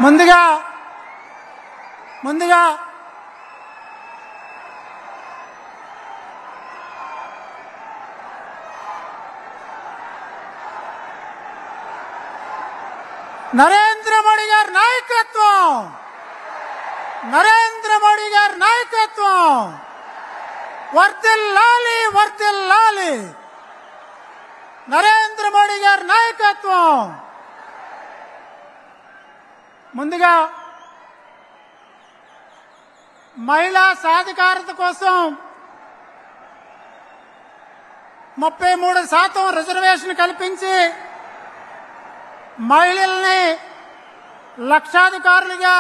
ముందుగా నరేంద్ర మోడీ గారి నాయకత్వం వర్ధిల్లాలి నరేంద్ర మోడీ గారి నాయకత్వం. ముందుగా మహిళా సాధికారత కోసం 33% రిజర్వేషన్ కల్పించి మహిళల్ని లక్షాధికారులుగా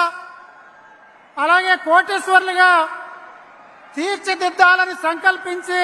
అలాగే కోటీశ్వరులుగా తీర్చిదిద్దాలని సంకల్పించి